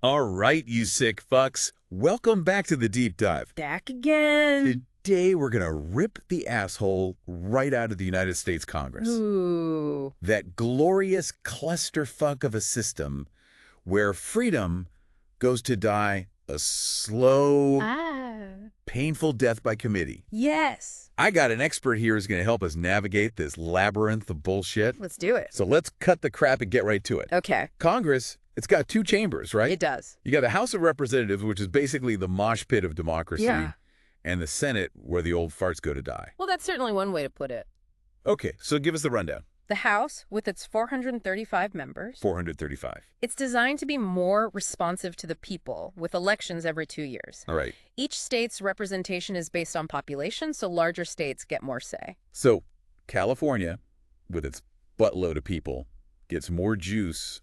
All right, you sick fucks. Welcome back to the deep dive. Back again. Today, we're going to rip the asshole right out of the United States Congress. Ooh. That glorious clusterfuck of a system where freedom goes to die a slow, painful death by committee. Yes. I got an expert here who's going to help us navigate this labyrinth of bullshit. Let's do it. So let's cut the crap and get right to it. Okay. Congress, it's got two chambers, right? It does. You got the House of Representatives, which is basically the mosh pit of democracy. Yeah. And the Senate, where the old farts go to die. Well, that's certainly one way to put it. Okay, so give us the rundown. The House, with its 435 members. 435. It's designed to be more responsive to the people, with elections every 2 years. All right. Each state's representation is based on population, so larger states get more say. So California, with its buttload of people, gets more juice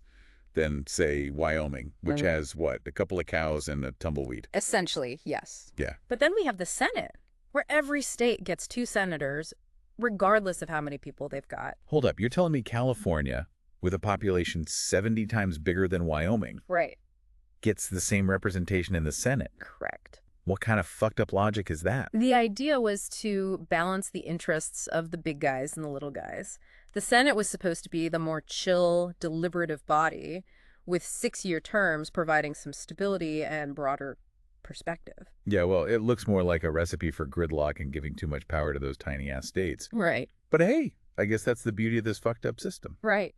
than, say, Wyoming, which has, what, a couple of cows and a tumbleweed. Essentially, yes. Yeah. But then we have the Senate, where every state gets 2 senators, regardless of how many people they've got. Hold up. You're telling me California, with a population 70 times bigger than Wyoming, Right. gets the same representation in the Senate? Correct. What kind of fucked up logic is that? The idea was to balance the interests of the big guys and the little guys. The Senate was supposed to be the more chill, deliberative body, with 6-year terms providing some stability and broader perspective. Yeah, well, it looks more like a recipe for gridlock and giving too much power to those tiny-ass states. Right. But hey, I guess that's the beauty of this fucked up system. Right.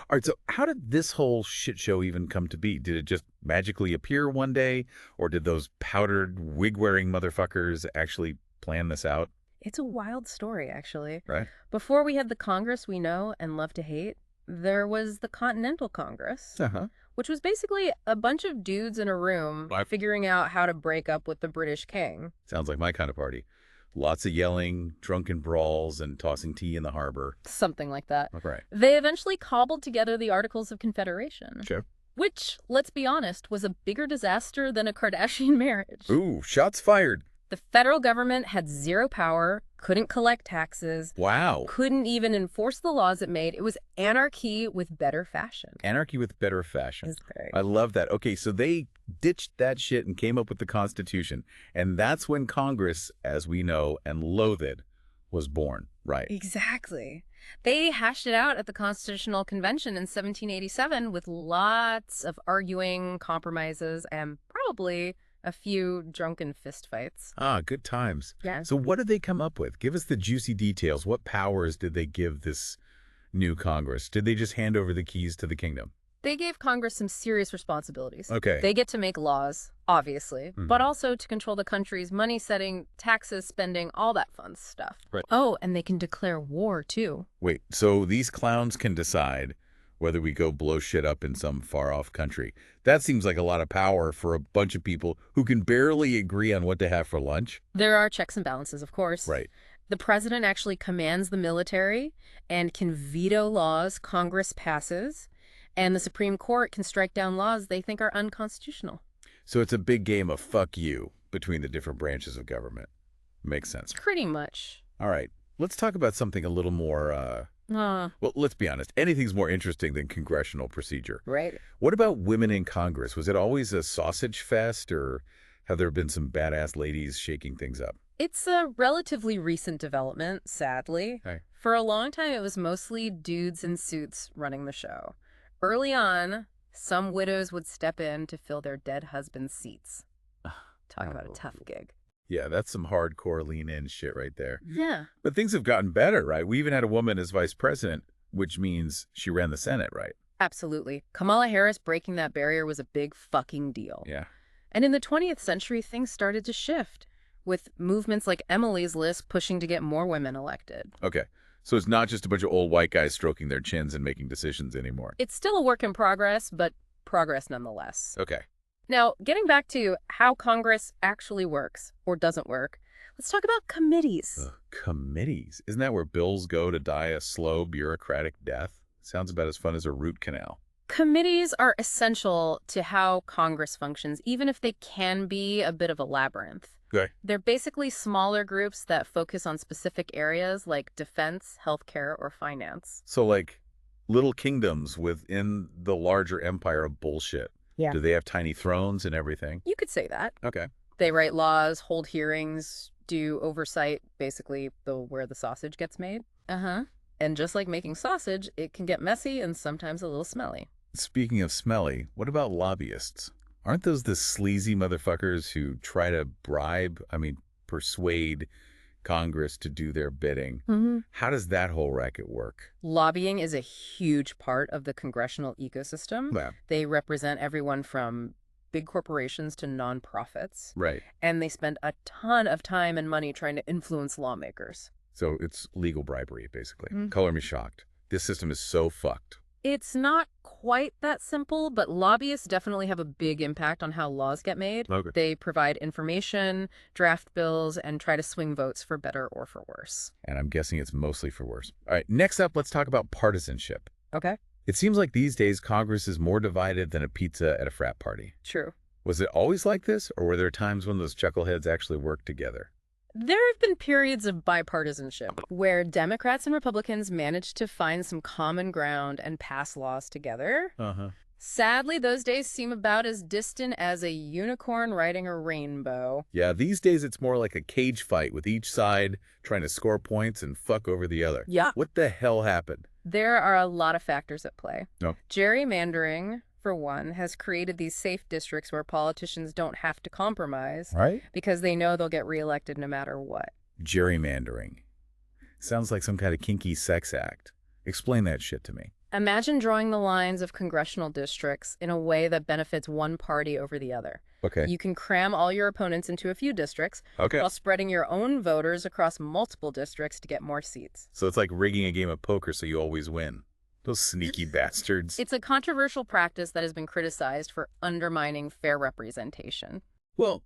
All right, so how did this whole shit show even come to be? Did it just magically appear one day? Or did those powdered, wig-wearing motherfuckers actually plan this out? It's a wild story, actually. Right. Before we had the Congress we know and love to hate, there was the Continental Congress, which was basically a bunch of dudes in a room figuring out how to break up with the British king. Sounds like my kind of party. Lots of yelling, drunken brawls, and tossing tea in the harbor. Something like that. Right. They eventually cobbled together the Articles of Confederation. Sure. Which, let's be honest, was a bigger disaster than a Kardashian marriage. Ooh, shots fired. The federal government had zero power, couldn't collect taxes. Wow. Couldn't even enforce the laws it made. It was anarchy with better fashion. Anarchy with better fashion. It's great. I love that. Okay, so they ditched that shit and came up with the Constitution. And that's when Congress, as we know and loathe it, was born, right? Exactly. They hashed it out at the Constitutional Convention in 1787 with lots of arguing, compromises, and probably a few drunken fistfights. Ah, good times. Yeah. So what did they come up with? Give us the juicy details. What powers did they give this new Congress? Did they just hand over the keys to the kingdom? They gave Congress some serious responsibilities. Okay. They get to make laws, obviously, but also to control the country's money setting, taxes, spending, all that fun stuff. Right. Oh, and they can declare war, too. Wait, so these clowns can decide whether we go blow shit up in some far-off country. That seems like a lot of power for a bunch of people who can barely agree on what to have for lunch. There are checks and balances, of course. Right. The president actually commands the military and can veto laws Congress passes, and the Supreme Court can strike down laws they think are unconstitutional. So it's a big game of fuck you between the different branches of government. Makes sense. Pretty much. All right, let's talk about something a little more, well, let's be honest. Anything's more interesting than congressional procedure. Right. What about women in Congress? Was it always a sausage fest, or have there been some badass ladies shaking things up? It's a relatively recent development, sadly. Okay. For a long time, it was mostly dudes in suits running the show. Early on, some widows would step in to fill their dead husband's seats. Talk about a tough gig. Yeah, that's some hardcore lean-in shit right there. Yeah. But things have gotten better, right? We even had a woman as vice president, which means she ran the Senate, right? Absolutely. Kamala Harris breaking that barrier was a big fucking deal. Yeah. And in the 20th century, things started to shift, with movements like Emily's List pushing to get more women elected. Okay. So it's not just a bunch of old white guys stroking their chins and making decisions anymore. It's still a work in progress, but progress nonetheless. Okay. Now, getting back to how Congress actually works, or doesn't work, let's talk about committees. Committees? Isn't that where bills go to die a slow, bureaucratic death? Sounds about as fun as a root canal. Committees are essential to how Congress functions, even if they can be a bit of a labyrinth. Okay. They're basically smaller groups that focus on specific areas like defense, healthcare, or finance. So like little kingdoms within the larger empire of bullshit. Yeah. Do they have tiny thrones and everything? You could say that. Okay. They write laws, hold hearings, do oversight, basically where the sausage gets made. Uh-huh. And just like making sausage, it can get messy and sometimes a little smelly. Speaking of smelly, what about lobbyists? Aren't those the sleazy motherfuckers who try to persuade Congress to do their bidding? Mm-hmm. How does that whole racket work? Lobbying is a huge part of the congressional ecosystem. Yeah. They represent everyone from big corporations to nonprofits. Right. And they spend a ton of time and money trying to influence lawmakers. So it's legal bribery, basically. Mm. Color me shocked. This system is so fucked. It's not quite that simple, but lobbyists definitely have a big impact on how laws get made. Okay. They provide information, draft bills, and try to swing votes for better or for worse. And I'm guessing it's mostly for worse. All right, next up, let's talk about partisanship. Okay. It seems like these days Congress is more divided than a pizza at a frat party. True. Was it always like this, or were there times when those chuckleheads actually worked together? There have been periods of bipartisanship where Democrats and Republicans managed to find some common ground and pass laws together. Uh-huh. Sadly, those days seem about as distant as a unicorn riding a rainbow. Yeah, these days it's more like a cage fight with each side trying to score points and fuck over the other. Yeah. What the hell happened? There are a lot of factors at play. No. Gerrymandering, for one, has created these safe districts where politicians don't have to compromise Right? because they know they'll get reelected no matter what. Gerrymandering. Sounds like some kind of kinky sex act. Explain that shit to me. Imagine drawing the lines of congressional districts in a way that benefits one party over the other. Okay. You can cram all your opponents into a few districts Okay. while spreading your own voters across multiple districts to get more seats. So it's like rigging a game of poker so you always win. Those sneaky bastards. It's a controversial practice that has been criticized for undermining fair representation. Well,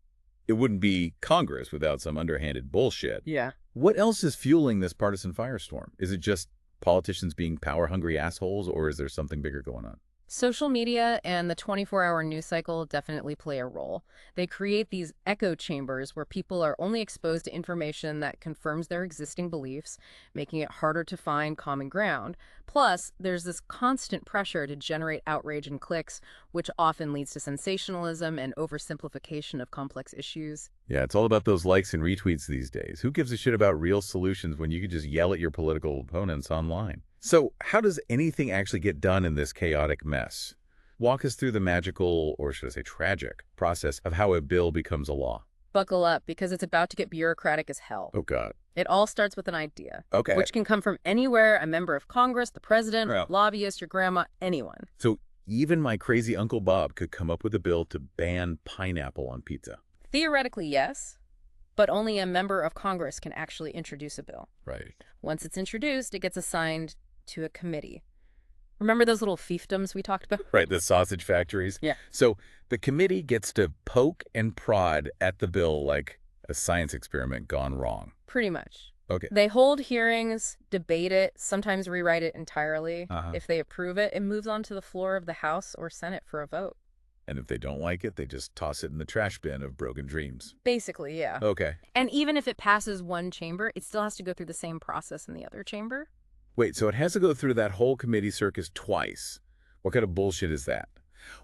it wouldn't be Congress without some underhanded bullshit. Yeah. What else is fueling this partisan firestorm? Is it just politicians being power-hungry assholes, or is there something bigger going on? Social media and the 24-hour news cycle definitely play a role. They create these echo chambers where people are only exposed to information that confirms their existing beliefs, making it harder to find common ground. Plus, there's this constant pressure to generate outrage and clicks, which often leads to sensationalism and oversimplification of complex issues. Yeah, it's all about those likes and retweets these days. Who gives a shit about real solutions when you can just yell at your political opponents online? So how does anything actually get done in this chaotic mess? Walk us through the magical, or should I say tragic, process of how a bill becomes a law. Buckle up, because it's about to get bureaucratic as hell. Oh, God. It all starts with an idea, Okay. which can come from anywhere, a member of Congress, the president, Yeah. lobbyist, your grandma, anyone. So even my crazy Uncle Bob could come up with a bill to ban pineapple on pizza. Theoretically, yes, but only a member of Congress can actually introduce a bill. Right. Once it's introduced, it gets assigned to a committee. Remember those little fiefdoms we talked about? Right, the sausage factories. Yeah. So the committee gets to poke and prod at the bill like a science experiment gone wrong. Pretty much. Okay. They hold hearings, debate it, sometimes rewrite it entirely. Uh-huh. If they approve it, it moves onto the floor of the House or Senate for a vote. And if they don't like it, they just toss it in the trash bin of broken dreams. Basically, yeah. Okay. And even if it passes one chamber, it still has to go through the same process in the other chamber. Wait, so it has to go through that whole committee circus twice. What kind of bullshit is that?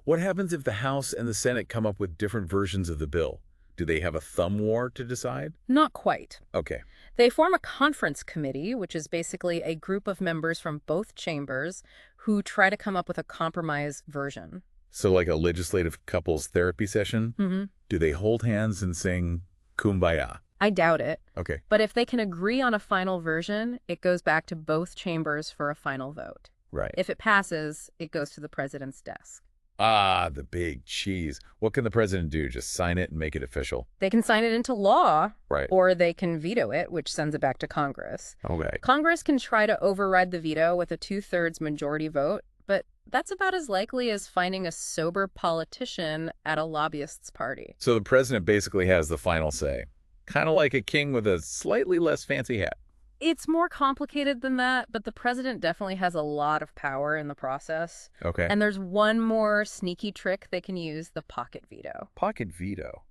What happens if the House and the Senate come up with different versions of the bill? Do they have a thumb war to decide? Not quite. Okay. They form a conference committee, which is basically a group of members from both chambers who try to come up with a compromise version. So like a legislative couples therapy session? Mm-hmm. Do they hold hands and sing Kumbaya? I doubt it. Okay. But if they can agree on a final version, it goes back to both chambers for a final vote. Right. If it passes, it goes to the president's desk. Ah, the big cheese. What can the president do? Just sign it and make it official? They can sign it into law, Right. or they can veto it, which sends it back to Congress. Okay. Congress can try to override the veto with a 2/3 majority vote, but that's about as likely as finding a sober politician at a lobbyist's party. So the president basically has the final say. Kind of like a king with a slightly less fancy hat. It's more complicated than that, but the president definitely has a lot of power in the process. Okay. And there's one more sneaky trick they can use, the pocket veto. Pocket veto.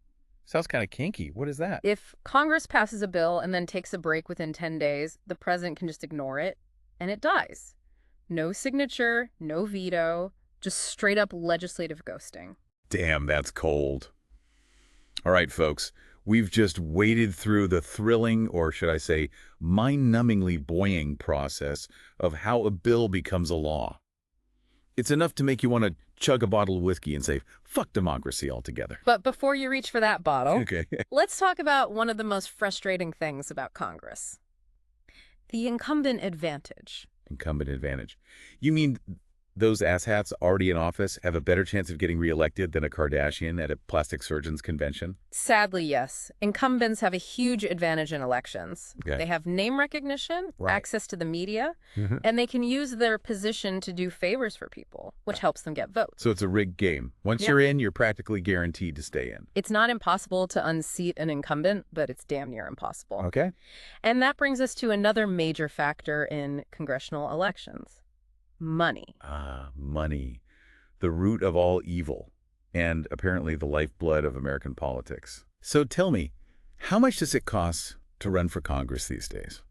Sounds kind of kinky. What is that? If Congress passes a bill and then takes a break within 10 days, the president can just ignore it, and it dies. No signature, no veto, just straight up legislative ghosting. Damn, that's cold. All right, folks, we've just waded through the thrilling, or should I say, mind-numbingly buoying process of how a bill becomes a law. It's enough to make you want to chug a bottle of whiskey and say, fuck democracy altogether. But before you reach for that bottle, Okay. let's talk about one of the most frustrating things about Congress. The incumbent advantage. Incumbent advantage. You mean those asshats already in office have a better chance of getting reelected than a Kardashian at a plastic surgeon's convention? Sadly, yes. Incumbents have a huge advantage in elections. Okay. They have name recognition, Right. access to the media, Mhm. and they can use their position to do favors for people, which helps them get votes. So it's a rigged game. Once Yeah. you're in, you're practically guaranteed to stay in. It's not impossible to unseat an incumbent, but it's damn near impossible. Okay. And that brings us to another major factor in congressional elections. Money. Ah, money. The root of all evil, and apparently the lifeblood of American politics. So tell me, how much does it cost to run for Congress these days?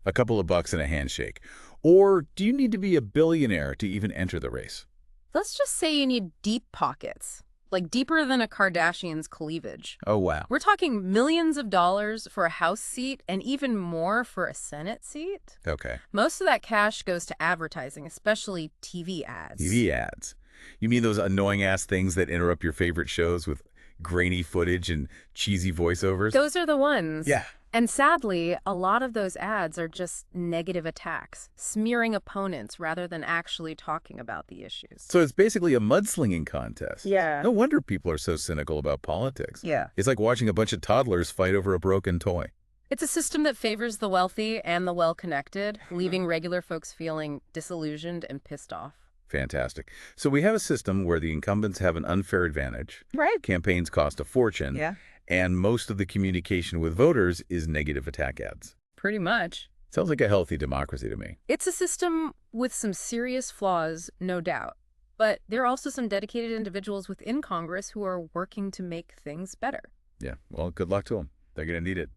A couple of bucks and a handshake. Or do you need to be a billionaire to even enter the race? Let's just say you need deep pockets, like deeper than a Kardashian's cleavage. Oh, wow. We're talking millions of dollars for a House seat and even more for a Senate seat. Okay. Most of that cash goes to advertising, especially TV ads. TV ads. You mean those annoying-ass things that interrupt your favorite shows with grainy footage and cheesy voiceovers? Those are the ones. Yeah. And sadly, a lot of those ads are just negative attacks, smearing opponents rather than actually talking about the issues. So it's basically a mudslinging contest. Yeah. No wonder people are so cynical about politics. Yeah. It's like watching a bunch of toddlers fight over a broken toy. It's a system that favors the wealthy and the well-connected, leaving regular folks feeling disillusioned and pissed off. Fantastic. So we have a system where the incumbents have an unfair advantage. Right. Campaigns cost a fortune. Yeah. And most of the communication with voters is negative attack ads. Pretty much. Sounds like a healthy democracy to me. It's a system with some serious flaws, no doubt. But there are also some dedicated individuals within Congress who are working to make things better. Yeah, well, good luck to them. They're going to need it.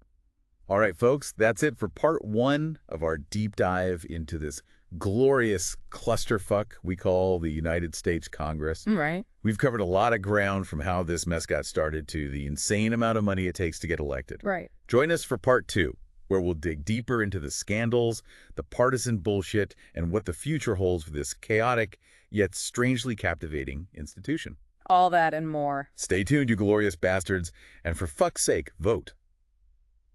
All right, folks, that's it for part one of our deep dive into this glorious clusterfuck we call the United States Congress. Right. We've covered a lot of ground from how this mess got started to the insane amount of money it takes to get elected. Right. Join us for part two, where we'll dig deeper into the scandals, the partisan bullshit, and what the future holds for this chaotic yet strangely captivating institution. All that and more. Stay tuned, you glorious bastards, and for fuck's sake, vote.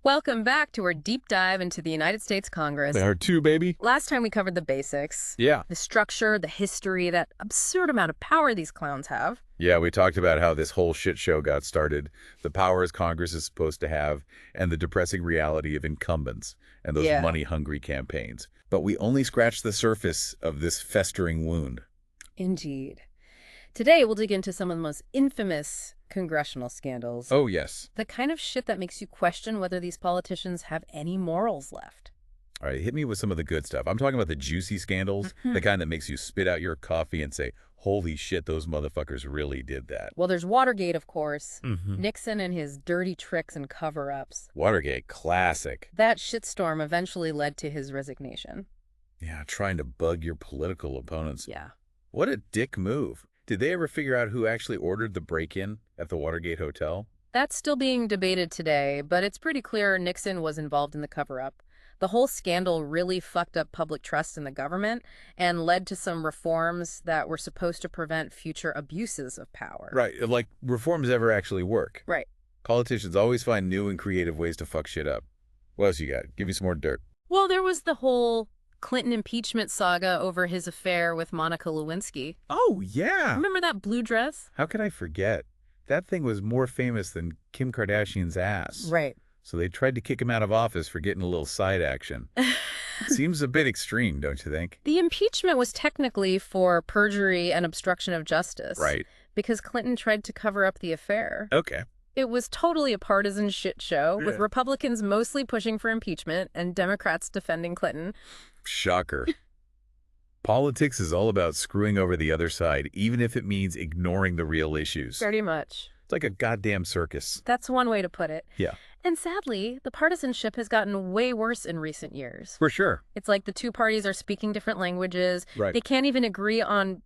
Welcome back to our deep dive into the United States Congress. There are two, baby. Last time we covered the basics. Yeah. The structure, the history, that absurd amount of power these clowns have. Yeah, we talked about how this whole shit show got started, the powers Congress is supposed to have, and the depressing reality of incumbents and those money-hungry campaigns. But we only scratched the surface of this festering wound. Indeed. Today, we'll dig into some of the most infamous congressional scandals. Oh, yes. The kind of shit that makes you question whether these politicians have any morals left. All right, hit me with some of the good stuff. I'm talking about the juicy scandals, the kind that makes you spit out your coffee and say, holy shit, those motherfuckers really did that. Well, there's Watergate, of course. Nixon and his dirty tricks and cover-ups. Watergate, classic. That shitstorm eventually led to his resignation. Yeah, trying to bug your political opponents. Yeah. What a dick move. Did they ever figure out who actually ordered the break-in at the Watergate Hotel? That's still being debated today, but it's pretty clear Nixon was involved in the cover-up. The whole scandal really fucked up public trust in the government and led to some reforms that were supposed to prevent future abuses of power. Right, like reforms ever actually work. Right. Politicians always find new and creative ways to fuck shit up. What else you got? Give me some more dirt. Well, there was the whole Clinton impeachment saga over his affair with Monica Lewinsky. Oh, yeah. Remember that blue dress? How could I forget? That thing was more famous than Kim Kardashian's ass. Right. So they tried to kick him out of office for getting a little side action. Seems a bit extreme, don't you think? The impeachment was technically for perjury and obstruction of justice. Right. Because Clinton tried to cover up the affair. Okay. It was totally a partisan shit show, with Republicans mostly pushing for impeachment and Democrats defending Clinton. Shocker. Politics is all about screwing over the other side, even if it means ignoring the real issues. Pretty much. It's like a goddamn circus. That's one way to put it. Yeah. And sadly, the partisanship has gotten way worse in recent years. For sure. It's like the two parties are speaking different languages. Right. They can't even agree on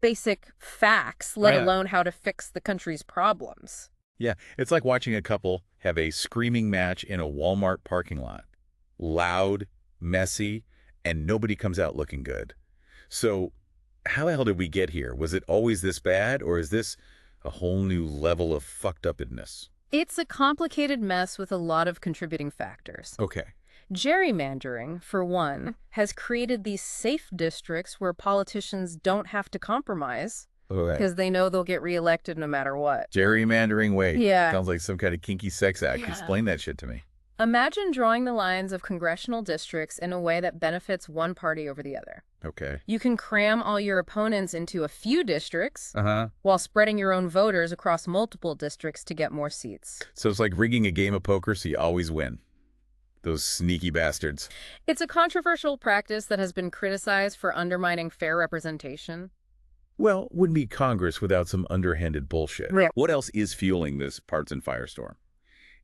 basic facts, let alone how to fix the country's problems. Yeah, it's like watching a couple have a screaming match in a Walmart parking lot. Loud, messy, and nobody comes out looking good. So how the hell did we get here? Was it always this bad, or is this a whole new level of fucked upness? It's a complicated mess with a lot of contributing factors. Okay. Gerrymandering, for one, has created these safe districts where politicians don't have to compromise because they know they'll get reelected no matter what. Gerrymandering? Wait. Yeah. Sounds like some kind of kinky sex act. Explain that shit to me. Imagine drawing the lines of congressional districts in a way that benefits one party over the other. Okay. You can cram all your opponents into a few districts while spreading your own voters across multiple districts to get more seats. So it's like rigging a game of poker so you always win. Those sneaky bastards. It's a controversial practice that has been criticized for undermining fair representation. Well, wouldn't be Congress without some underhanded bullshit. Yeah. What else is fueling this partisan firestorm?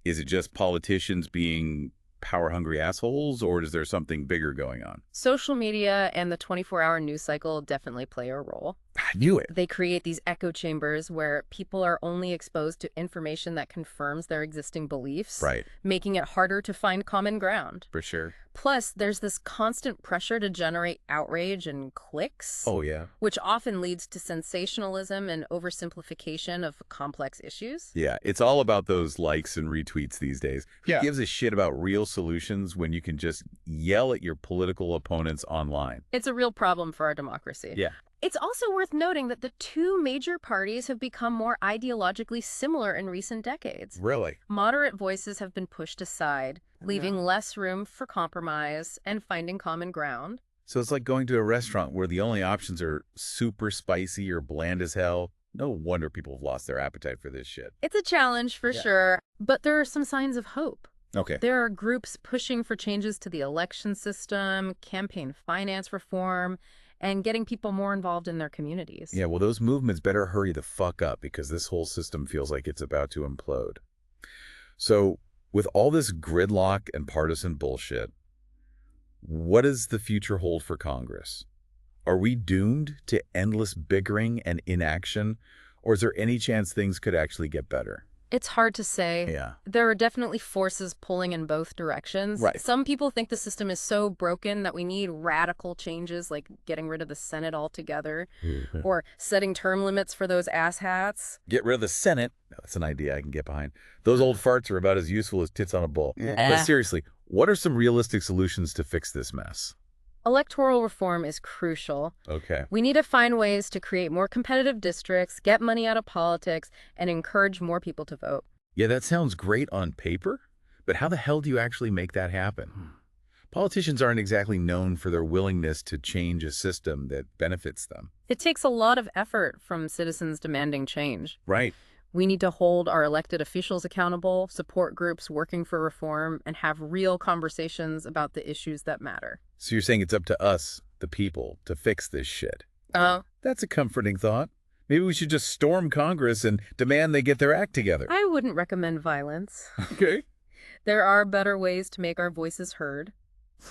Is it just politicians being power-hungry assholes, or is there something bigger going on? Social media and the 24-hour news cycle definitely play a role. I knew it. They create these echo chambers where people are only exposed to information that confirms their existing beliefs, making it harder to find common ground. For sure. Plus, there's this constant pressure to generate outrage and clicks. Oh, yeah. Which often leads to sensationalism and oversimplification of complex issues. Yeah, it's all about those likes and retweets these days. Who gives a shit about real solutions when you can just yell at your political opponents online? It's a real problem for our democracy. Yeah. It's also worth noting that the two major parties have become more ideologically similar in recent decades. Really? Moderate voices have been pushed aside, leaving less room for compromise and finding common ground. So it's like going to a restaurant where the only options are super spicy or bland as hell. No wonder people have lost their appetite for this shit. It's a challenge for sure, but there are some signs of hope. Okay. There are groups pushing for changes to the election system, campaign finance reform, and getting people more involved in their communities. Yeah, well, those movements better hurry the fuck up because this whole system feels like it's about to implode. So, with all this gridlock and partisan bullshit, what does the future hold for Congress? Are we doomed to endless bickering and inaction, or is there any chance things could actually get better? It's hard to say. Yeah. There are definitely forces pulling in both directions. Right. Some people think the system is so broken that we need radical changes, like getting rid of the Senate altogether, or setting term limits for those asshats. Get rid of the Senate? That's an idea I can get behind. Those old farts are about as useful as tits on a bull. But seriously, what are some realistic solutions to fix this mess? Electoral reform is crucial. Okay. We need to find ways to create more competitive districts, get money out of politics, and encourage more people to vote. Yeah, that sounds great on paper, but how the hell do you actually make that happen? Politicians aren't exactly known for their willingness to change a system that benefits them. It takes a lot of effort from citizens demanding change. Right. We need to hold our elected officials accountable, support groups working for reform, and have real conversations about the issues that matter. So you're saying it's up to us, the people, to fix this shit? That's a comforting thought. Maybe we should just storm Congress and demand they get their act together. I wouldn't recommend violence. Okay. There are better ways to make our voices heard.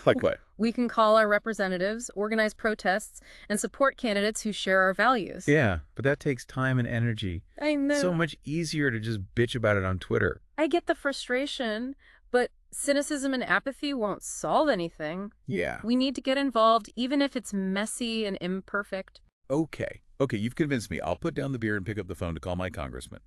Like what? We can call our representatives, organize protests, and support candidates who share our values. Yeah, but that takes time and energy. I know. So much easier to just bitch about it on Twitter. I get the frustration, but cynicism and apathy won't solve anything. Yeah. We need to get involved, even if it's messy and imperfect. Okay, you've convinced me. I'll put down the beer and pick up the phone to call my congressman.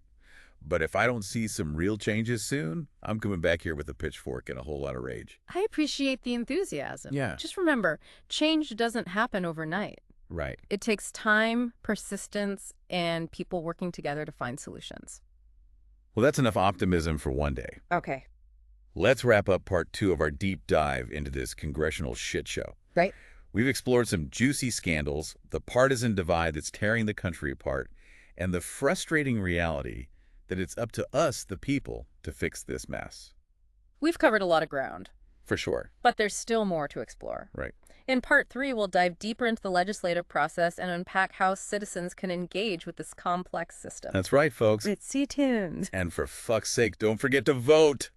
But if I don't see some real changes soon, I'm coming back here with a pitchfork and a whole lot of rage. I appreciate the enthusiasm. Yeah. Just remember, change doesn't happen overnight. Right. It takes time, persistence, and people working together to find solutions. Well, that's enough optimism for one day. Okay. Let's wrap up part 2 of our deep dive into this congressional shit show. Right. We've explored some juicy scandals, the partisan divide that's tearing the country apart, and the frustrating reality that it's up to us, the people, to fix this mess. We've covered a lot of ground. For sure. But there's still more to explore. Right. In part 3, we'll dive deeper into the legislative process and unpack how citizens can engage with this complex system. That's right, folks. Stay tuned. And for fuck's sake, don't forget to vote!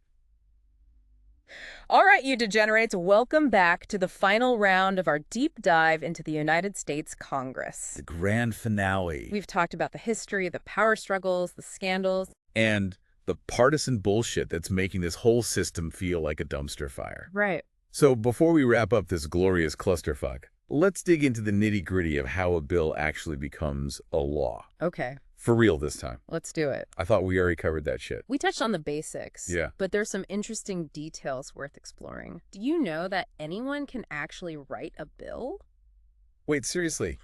All right, you degenerates, welcome back to the final round of our deep dive into the United States Congress. The grand finale. We've talked about the history, the power struggles, the scandals. And the partisan bullshit that's making this whole system feel like a dumpster fire. Right. So before we wrap up this glorious clusterfuck, let's dig into the nitty-gritty of how a bill actually becomes a law. Okay, For real this time. let's do it. I thought we already covered that shit. We touched on the basics, Yeah. but there's some interesting details worth exploring. Do you know that anyone can actually write a bill? Wait, seriously?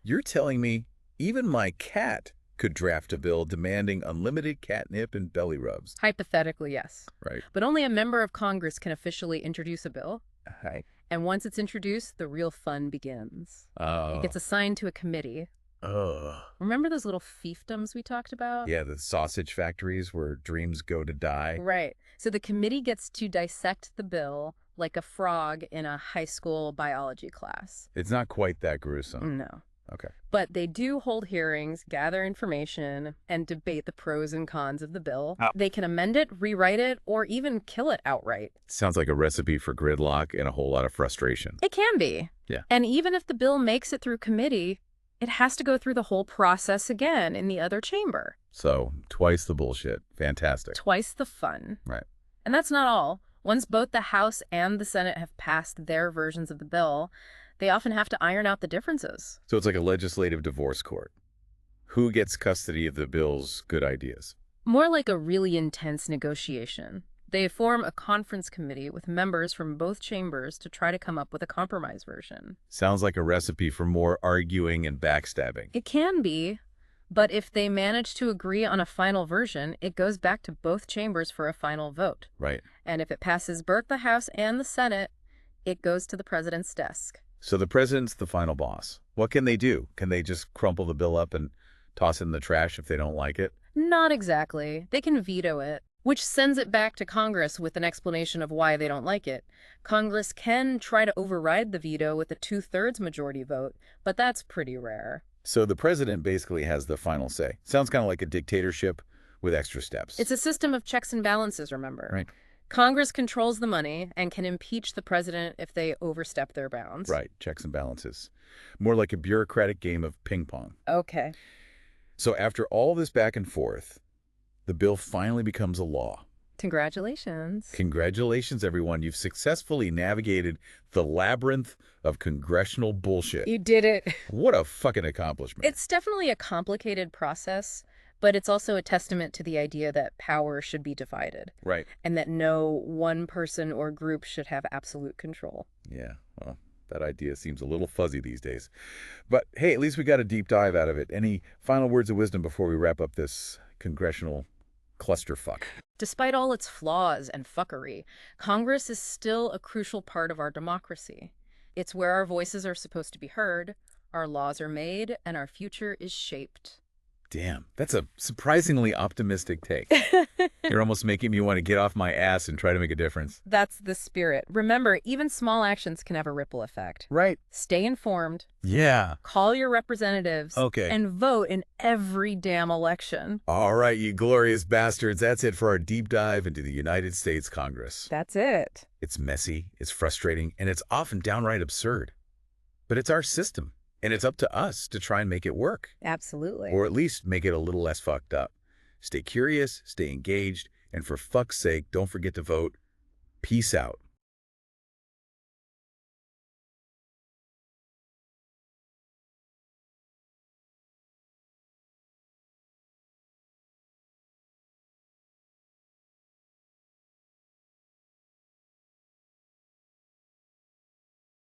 You're telling me even my cat could draft a bill demanding unlimited catnip and belly rubs, Hypothetically, yes. right? But only a member of Congress can officially introduce a bill. Right. And once it's introduced, the real fun begins. Oh. It gets assigned to a committee. Ugh. Remember those little fiefdoms we talked about? Yeah, the sausage factories where dreams go to die. Right. So the committee gets to dissect the bill like a frog in a high school biology class. It's not quite that gruesome. No. Okay. But they do hold hearings, gather information, and debate the pros and cons of the bill. They can amend it, rewrite it, or even kill it outright. Sounds like a recipe for gridlock and a whole lot of frustration. It can be. Yeah. And even if the bill makes it through committee, it has to go through the whole process again in the other chamber. So, twice the bullshit. Fantastic. Twice the fun. Right. And that's not all. Once both the House and the Senate have passed their versions of the bill, they often have to iron out the differences. So it's like a legislative divorce court. Who gets custody of the bill's good ideas? More like a really intense negotiation. They form a conference committee with members from both chambers to try to come up with a compromise version. Sounds like a recipe for more arguing and backstabbing. It can be, but if they manage to agree on a final version, it goes back to both chambers for a final vote. Right. And if it passes both the House and the Senate, it goes to the president's desk. So the president's the final boss. What can they do? Can they just crumple the bill up and toss it in the trash if they don't like it? Not exactly. They can veto it, which sends it back to Congress with an explanation of why they don't like it. Congress can try to override the veto with a 2/3 majority vote, but that's pretty rare. So the president basically has the final say. Sounds kind of like a dictatorship with extra steps. It's a system of checks and balances, remember? Right. Congress controls the money and can impeach the president if they overstep their bounds. Right. Checks and balances. More like a bureaucratic game of ping pong. Okay. So after all this back and forth, the bill finally becomes a law. Congratulations. Congratulations, everyone. You've successfully navigated the labyrinth of congressional bullshit. You did it. What a fucking accomplishment. It's definitely a complicated process, but it's also a testament to the idea that power should be divided. Right. And that no one person or group should have absolute control. Yeah, well, that idea seems a little fuzzy these days. But hey, at least we got a deep dive out of it. Any final words of wisdom before we wrap up this congressional clusterfuck? Despite all its flaws and fuckery, Congress is still a crucial part of our democracy. It's where our voices are supposed to be heard, our laws are made, and our future is shaped. Damn, that's a surprisingly optimistic take. You're almost making me want to get off my ass and try to make a difference. That's the spirit. Remember, even small actions can have a ripple effect. Right. Stay informed, Yeah. call your representatives, Okay. and vote in every damn election. All right, you glorious bastards. That's it for our deep dive into the United States Congress. That's it. It's messy, it's frustrating, and it's often downright absurd. But it's our system, and it's up to us to try and make it work. Absolutely. Or at least make it a little less fucked up. Stay curious, stay engaged, and for fuck's sake, don't forget to vote. Peace out.